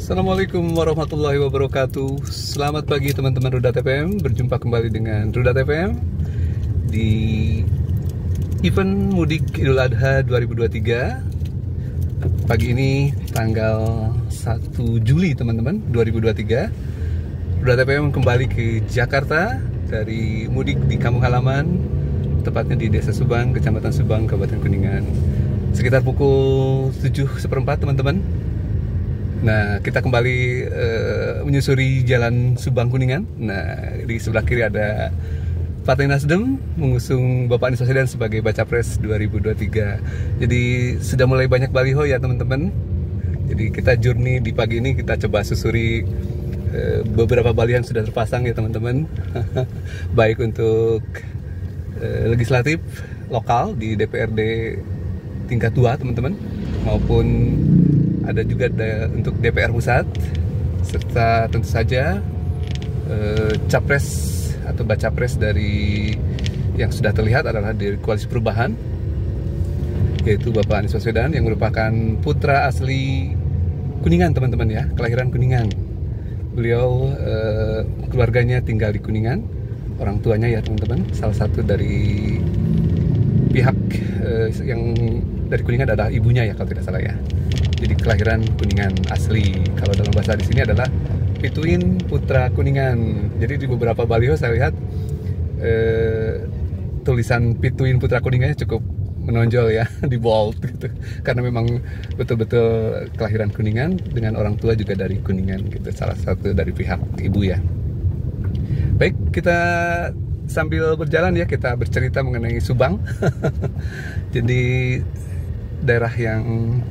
Assalamualaikum warahmatullahi wabarakatuh. Selamat pagi teman-teman Rudat FM. Berjumpa kembali dengan Rudat FM di event Mudik Idul Adha 2023. Pagi ini tanggal 1 Juli teman-teman 2023. Rudat FM kembali ke Jakarta dari mudik di kampung halaman, tepatnya di Desa Subang, Kecamatan Subang, Kabupaten Kuningan. Sekitar pukul 7:15 teman-teman. Nah, kita kembali menyusuri jalan Subang Kuningan. Nah, di sebelah kiri ada Partai Nasdem mengusung Bapak Anies Baswedan sebagai Baca Pres 2023. Jadi sudah mulai banyak baliho ya teman-teman. Jadi kita journey di pagi ini, kita coba susuri beberapa baliho yang sudah terpasang ya teman-teman. Baik untuk legislatif lokal di DPRD tingkat 2 teman-teman, maupun ada juga untuk DPR pusat, serta tentu saja capres atau baca pres dari yang sudah terlihat adalah dari Koalisi Perubahan, yaitu Bapak Anies Baswedan yang merupakan putra asli Kuningan teman-teman ya, kelahiran Kuningan. Beliau keluarganya tinggal di Kuningan, orang tuanya ya teman-teman, salah satu dari pihak yang dari Kuningan adalah ibunya ya kalau tidak salah ya. Jadi kelahiran Kuningan asli. Kalau dalam bahasa di sini adalah Pituin Putra Kuningan. Jadi di beberapa baliho saya lihat tulisan Pituin Putra Kuningannya cukup menonjol ya, di bold gitu. Karena memang betul-betul kelahiran Kuningan dengan orang tua juga dari Kuningan gitu. Salah satu dari pihak ibu ya. Baik, kita sambil berjalan ya, kita bercerita mengenai Subang. Jadi daerah yang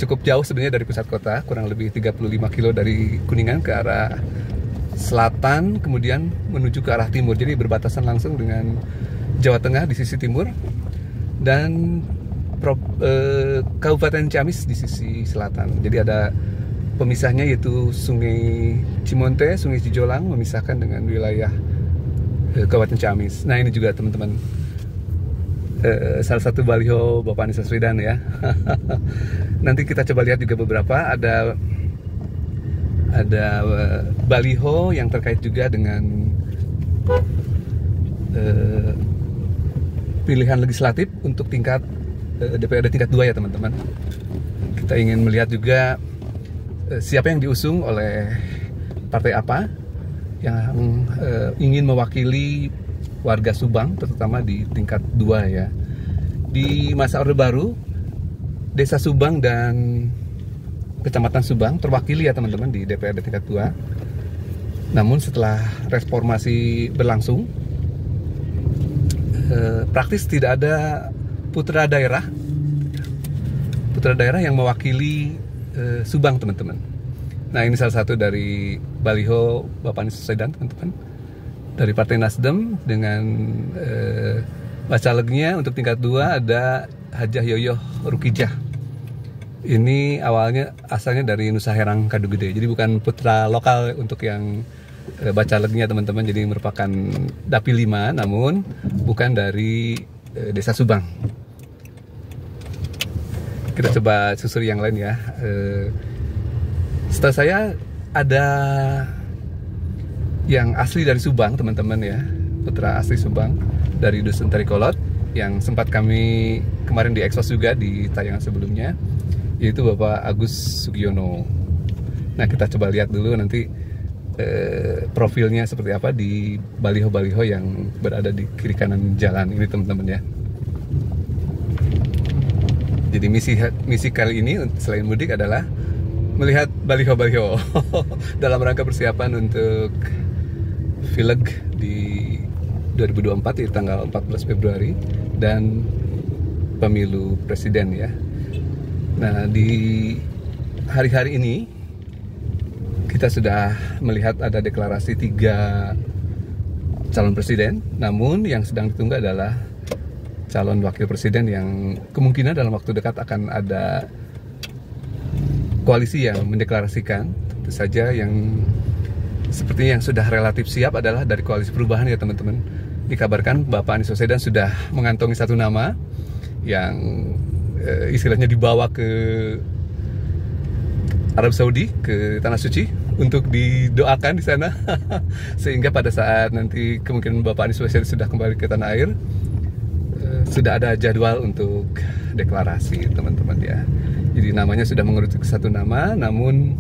cukup jauh sebenarnya dari pusat kota, kurang lebih 35 kilo dari Kuningan ke arah selatan, kemudian menuju ke arah timur. Jadi berbatasan langsung dengan Jawa Tengah di sisi timur dan Kabupaten Ciamis di sisi selatan. Jadi ada pemisahnya yaitu Sungai Cimonte, Sungai Cijolang memisahkan dengan wilayah Kabupaten Ciamis. Nah ini juga teman-teman salah satu baliho Bapak Anies Baswedan ya. Nanti kita coba lihat juga beberapa, ada baliho yang terkait juga dengan pilihan legislatif untuk tingkat DPRD tingkat 2 ya teman-teman. Kita ingin melihat juga siapa yang diusung oleh partai apa yang ingin mewakili warga Subang, terutama di tingkat 2 ya. Di masa Orde Baru, Desa Subang dan Kecamatan Subang terwakili ya teman-teman di DPRD tingkat 2. Namun setelah reformasi berlangsung, praktis tidak ada putra daerah yang mewakili Subang teman-teman. Nah ini salah satu dari baliho Bapak Anies Baswedan teman-teman, dari Partai Nasdem dengan bacalegnya untuk tingkat 2 ada Hajah Yoyoh Rukijah. Ini awalnya asalnya dari Nusa Herang Kadugede, jadi bukan putra lokal untuk yang bacalegnya teman-teman. Jadi merupakan Dapil 5 namun bukan dari Desa Subang. Kita coba susuri yang lain ya. Setelah saya ada yang asli dari Subang teman-teman ya, putra asli Subang dari Dusun Tarikolot yang sempat kami kemarin diekspos juga di tayangan sebelumnya, yaitu Bapak Agus Sugiono. Nah kita coba lihat dulu nanti profilnya seperti apa di baliho-baliho yang berada di kiri kanan jalan ini teman-teman ya. Jadi misi kali ini selain mudik adalah melihat baliho-baliho dalam rangka persiapan untuk Pileg di 2024 di tanggal 14 Februari dan pemilu presiden ya. Nah di hari-hari ini kita sudah melihat ada deklarasi 3 calon presiden, namun yang sedang ditunggu adalah calon wakil presiden yang kemungkinan dalam waktu dekat akan ada koalisi yang mendeklarasikan. Tentu saja yang sepertinya yang sudah relatif siap adalah dari Koalisi Perubahan ya teman-teman. Dikabarkan Bapak Anies Baswedan sudah mengantongi satu nama yang istilahnya dibawa ke Arab Saudi, ke Tanah Suci. untuk didoakan di sana. Sehingga pada saat nanti kemungkinan Bapak Anies Baswedan sudah kembali ke tanah air, sudah ada jadwal untuk deklarasi teman-teman ya. Jadi namanya sudah mengerucut ke satu nama, namun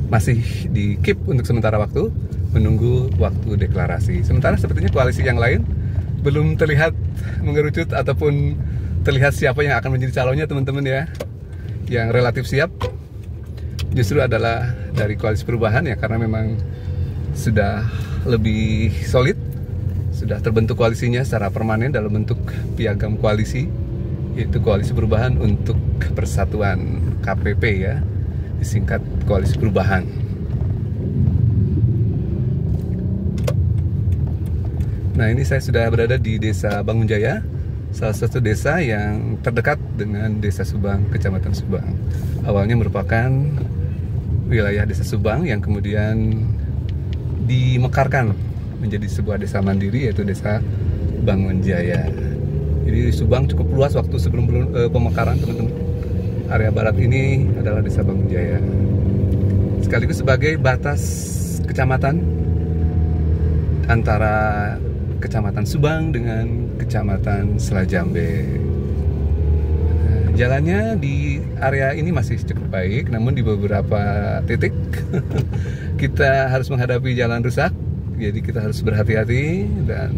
masih di keep untuk sementara waktu, menunggu waktu deklarasi. Sementara sepertinya koalisi yang lain belum terlihat mengerucut ataupun terlihat siapa yang akan menjadi calonnya teman-teman ya. Yang relatif siap justru adalah dari Koalisi Perubahan ya, karena memang sudah lebih solid, sudah terbentuk koalisinya secara permanen dalam bentuk piagam koalisi, yaitu Koalisi Perubahan untuk Persatuan, KPP ya, disingkat Koalisi Perubahan. Nah, ini saya sudah berada di Desa Bangunjaya, salah satu desa yang terdekat dengan Desa Subang, Kecamatan Subang. Awalnya merupakan wilayah Desa Subang yang kemudian dimekarkan menjadi sebuah desa mandiri, yaitu Desa Bangunjaya. Jadi Subang cukup luas waktu sebelum pemekaran teman-teman. Area barat ini adalah Desa Bangunjaya, sekaligus sebagai batas kecamatan antara Kecamatan Subang dengan Kecamatan Selajambe. Jalannya di area ini masih cukup baik, namun di beberapa titik kita harus menghadapi jalan rusak. Jadi kita harus berhati-hati dan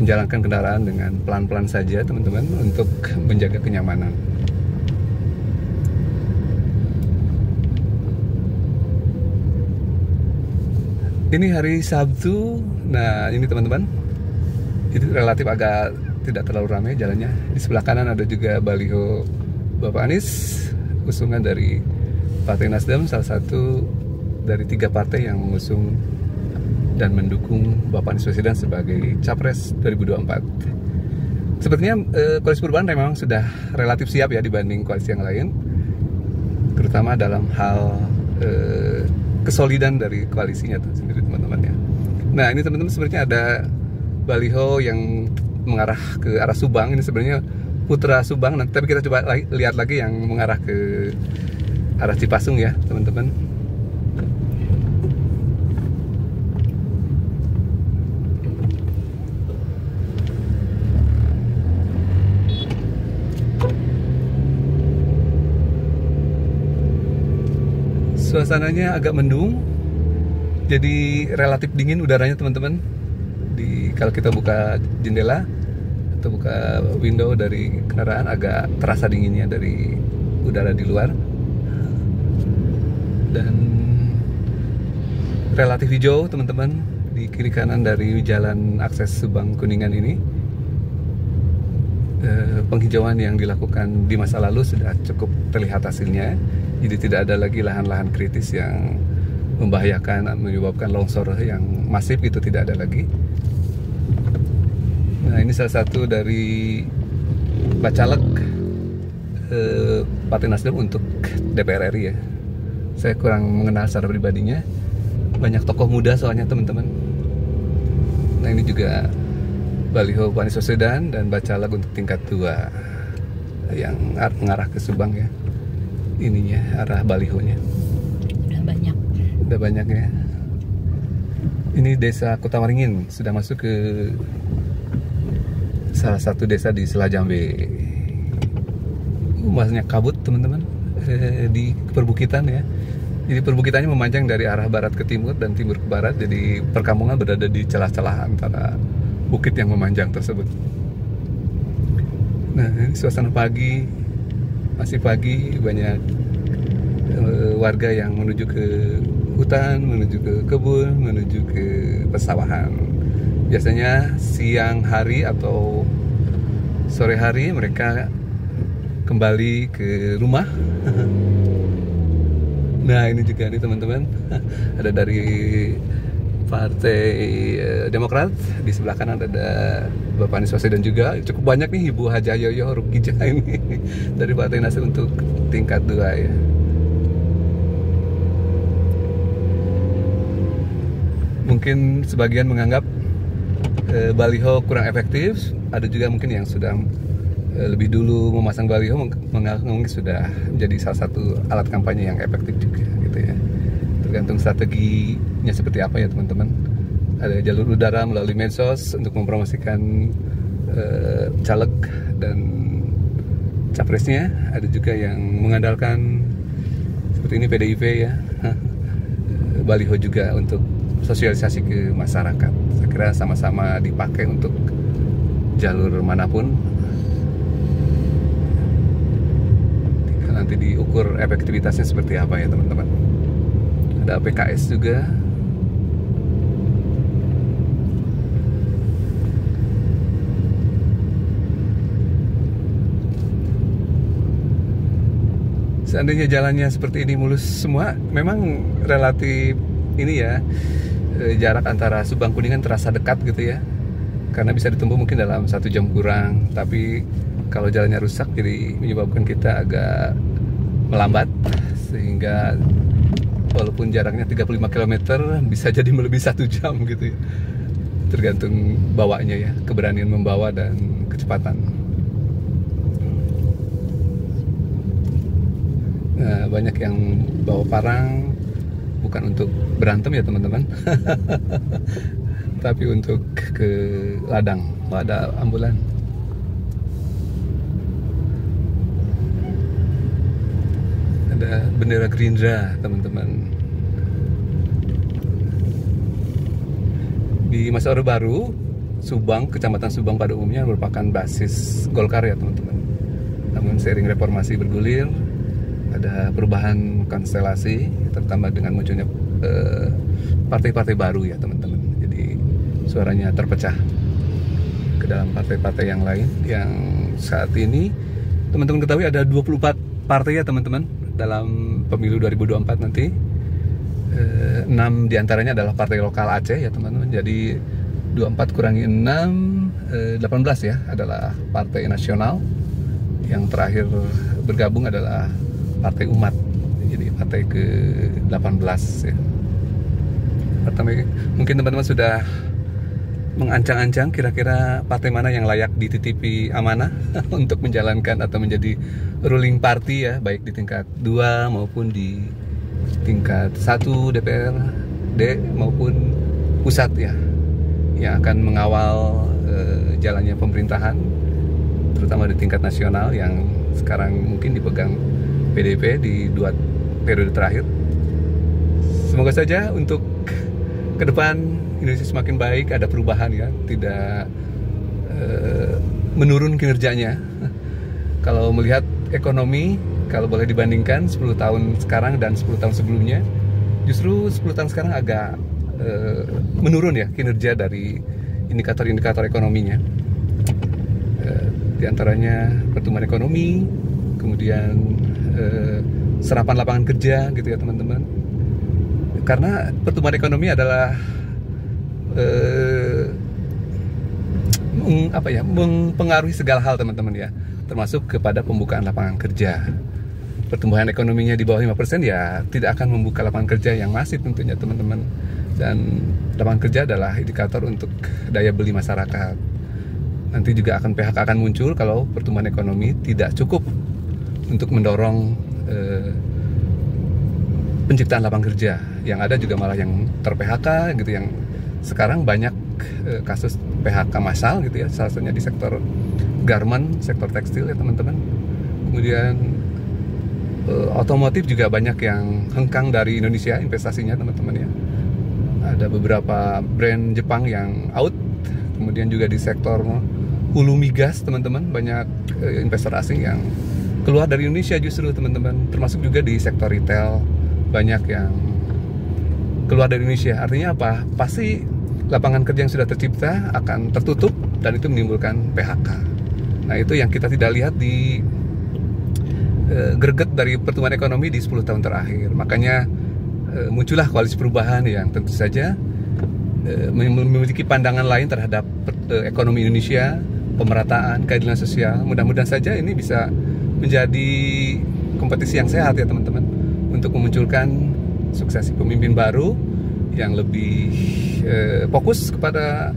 menjalankan kendaraan dengan pelan-pelan saja teman-teman untuk menjaga kenyamanan. Ini hari Sabtu. Nah, ini teman-teman, itu relatif agak tidak terlalu ramai jalannya. Di sebelah kanan ada juga baliho Bapak Anies, usungan dari Partai Nasdem, salah satu dari 3 partai yang mengusung dan mendukung Bapak Anies Baswedan sebagai Capres 2024. Sepertinya Koalisi Perubahan memang sudah relatif siap ya dibanding koalisi yang lain, terutama dalam hal kesolidan dari koalisinya itu sendiri teman-teman ya. Nah, ini teman-teman sebenarnya ada baliho yang mengarah ke arah Subang. Ini sebenarnya Putra Subang. Nanti tapi kita coba lihat lagi yang mengarah ke arah Cipasung ya teman-teman. Suasananya agak mendung, jadi relatif dingin udaranya teman-teman. Kalau kita buka jendela atau buka window dari kendaraan, agak terasa dinginnya dari udara di luar. Dan relatif hijau teman-teman di kiri kanan dari jalan akses Subang Kuningan ini. Penghijauan yang dilakukan di masa lalu sudah cukup terlihat hasilnya. Jadi tidak ada lagi lahan-lahan kritis yang membahayakan, menyebabkan longsor yang masif, itu tidak ada lagi. Nah, ini salah satu dari bacaleg Partai Nasdem untuk DPR RI ya. Saya kurang mengenal secara pribadinya. Banyak tokoh muda soalnya teman-teman. Nah, ini juga baliho Pak Anies Baswedan dan bacaleg untuk tingkat 2 yang mengarah ke Subang ya. Ininya arah balihonya udah banyak ya. Ini Desa Kutawaringin, sudah masuk ke salah satu desa di Selajambe. Masanya kabut teman-teman, di perbukitan ya. Jadi perbukitannya memanjang dari arah barat ke timur dan timur ke barat. Jadi perkampungan berada di celah-celah antara bukit yang memanjang tersebut. Nah, ini suasana pagi, masih pagi, banyak warga yang menuju ke hutan, menuju ke kebun, menuju ke persawahan. Biasanya siang hari atau sore hari mereka kembali ke rumah. Nah, ini juga nih teman-teman, ada dari Partai Demokrat, di sebelah kanan ada Bapak Anies Baswedan juga. Cukup banyak nih Ibu Haja Yoyo Rukija ini dari Partai Nasdem untuk tingkat 2 ya. Mungkin sebagian menganggap baliho kurang efektif, ada juga mungkin yang sudah lebih dulu memasang baliho, menganggap mungkin sudah menjadi salah satu alat kampanye yang efektif juga gitu ya. tergantung strateginya seperti apa ya teman-teman. Ada jalur udara melalui medsos untuk mempromosikan caleg dan capresnya. Ada juga yang mengandalkan seperti ini PDIP ya, baliho juga untuk sosialisasi ke masyarakat. Saya kira sama-sama dipakai untuk jalur manapun. Nanti diukur efektivitasnya seperti apa ya teman-teman. Ada PKS juga. Seandainya jalannya seperti ini mulus semua, memang relatif ini ya, jarak antara Subang Kuningan terasa dekat gitu ya, karena bisa ditempuh mungkin dalam 1 jam kurang. Tapi kalau jalannya rusak jadi menyebabkan kita agak melambat, sehingga walaupun jaraknya 35 km bisa jadi melebihi 1 jam gitu ya. Tergantung bawanya ya, keberanian membawa dan kecepatan. Nah, banyak yang bawa parang bukan untuk berantem ya teman-teman, tapi untuk ke ladang. Oh, ada ambulan. Ada bendera Gerindra teman-teman. Di masa Orde Baru, Subang, Kecamatan Subang pada umumnya merupakan basis Golkar ya teman-teman. Namun seiring reformasi bergulir, ada perubahan konstelasi, terutama dengan munculnya partai-partai baru ya teman-teman. Jadi suaranya terpecah ke dalam partai-partai yang lain. Yang saat ini teman-teman ketahui ada 24 partai ya teman-teman dalam pemilu 2024 nanti. 6 diantaranya adalah partai lokal Aceh ya teman-teman. Jadi 24 kurangi 6, 18 ya adalah partai nasional. Yang terakhir bergabung adalah Partai Umat, jadi partai ke-18 ya. Pertama, mungkin teman-teman sudah mengancang-ancang kira-kira partai mana yang layak dititipi amanah untuk menjalankan atau menjadi ruling party ya, baik di tingkat 2 maupun di tingkat 1 DPRD maupun pusat ya, yang akan mengawal jalannya pemerintahan, terutama di tingkat nasional yang sekarang mungkin dipegang PDIP di 2 periode terakhir. Semoga saja untuk ke depan Indonesia semakin baik, ada perubahan ya, tidak menurun kinerjanya. Kalau melihat ekonomi, kalau boleh dibandingkan 10 tahun sekarang dan 10 tahun sebelumnya, justru 10 tahun sekarang agak menurun ya kinerja dari indikator-indikator ekonominya. Di antaranya pertumbuhan ekonomi, kemudian serapan lapangan kerja gitu ya teman-teman. Karena pertumbuhan ekonomi adalah mempengaruhi segala hal teman-teman ya, termasuk kepada pembukaan lapangan kerja. Pertumbuhan ekonominya di bawah 5% ya tidak akan membuka lapangan kerja yang masif tentunya teman-teman. Dan lapangan kerja adalah indikator untuk daya beli masyarakat. Nanti juga PHK akan muncul kalau pertumbuhan ekonomi tidak cukup untuk mendorong penciptaan lapangan kerja. Yang ada juga malah yang ter-PHK gitu, yang sekarang banyak kasus PHK massal gitu ya, salah satunya di sektor garment, sektor tekstil ya teman-teman. Kemudian otomotif juga banyak yang hengkang dari Indonesia investasinya teman-teman ya. Ada beberapa brand Jepang yang out. Kemudian juga di sektor hulu migas teman-teman, banyak investor asing yang keluar dari Indonesia justru teman-teman. Termasuk juga di sektor retail, banyak yang keluar dari Indonesia. Artinya apa? Pasti lapangan kerja yang sudah tercipta akan tertutup dan itu menimbulkan PHK. Nah itu yang kita tidak lihat di greget dari pertumbuhan ekonomi di 10 tahun terakhir. Makanya muncullah koalisi perubahan yang tentu saja memiliki pandangan lain terhadap ekonomi Indonesia, pemerataan, keadilan sosial. Mudah-mudahan saja ini bisa menjadi kompetisi yang sehat ya teman-teman, untuk memunculkan suksesi pemimpin baru yang lebih fokus kepada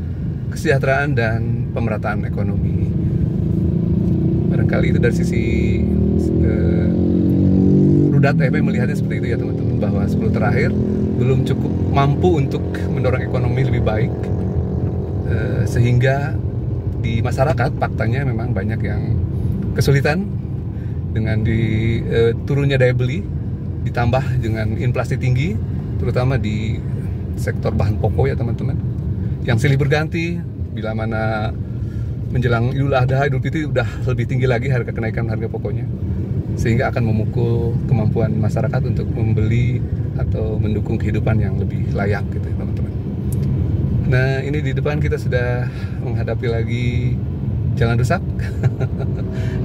kesejahteraan dan pemerataan ekonomi. Barangkali itu dari sisi Rudal TP melihatnya seperti itu ya teman-teman, bahwa 10 terakhir belum cukup mampu untuk mendorong ekonomi lebih baik, sehingga di masyarakat faktanya memang banyak yang kesulitan dengan turunnya daya beli, ditambah dengan inflasi tinggi, terutama di sektor bahan pokok ya teman-teman, yang silih berganti. Bila mana menjelang Idul Adha, Idul Fitri udah lebih tinggi lagi kenaikan harga pokoknya, sehingga akan memukul kemampuan masyarakat untuk membeli atau mendukung kehidupan yang lebih layak gitu ya teman-teman. Nah, ini di depan kita sudah menghadapi lagi jalan rusak.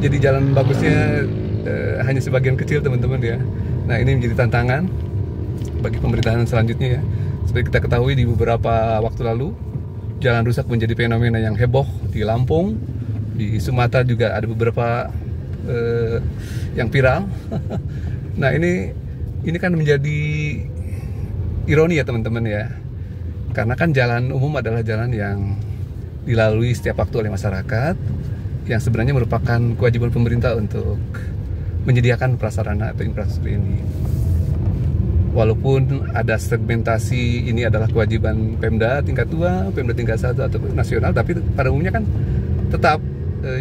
Jadi jalan bagusnya hanya sebagian kecil teman-teman ya. Nah, ini menjadi tantangan bagi pemerintahan selanjutnya ya. Seperti kita ketahui, di beberapa waktu lalu jalan rusak menjadi fenomena yang heboh di Lampung, di Sumatera juga ada beberapa yang viral. Nah, ini kan menjadi ironi ya teman-teman ya, karena kan jalan umum adalah jalan yang dilalui setiap waktu oleh masyarakat, yang sebenarnya merupakan kewajiban pemerintah untuk menyediakan prasarana atau infrastruktur ini. Walaupun ada segmentasi, ini adalah kewajiban Pemda tingkat 2, Pemda tingkat 1 atau nasional, tapi pada umumnya kan tetap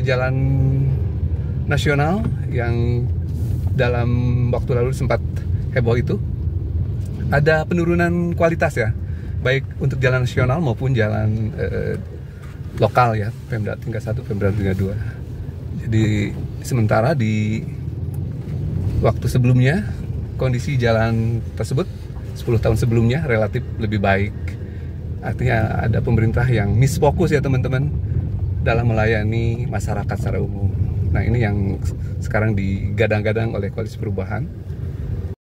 jalan nasional yang dalam waktu lalu sempat heboh itu ada penurunan kualitas ya, baik untuk jalan nasional maupun jalan lokal ya, Pemda tingkat 1, Pemda tingkat 2. Jadi sementara di waktu sebelumnya kondisi jalan tersebut 10 tahun sebelumnya relatif lebih baik. Artinya ada pemerintah yang misfokus ya teman-teman dalam melayani masyarakat secara umum. Nah, ini yang sekarang digadang-gadang oleh koalisi perubahan.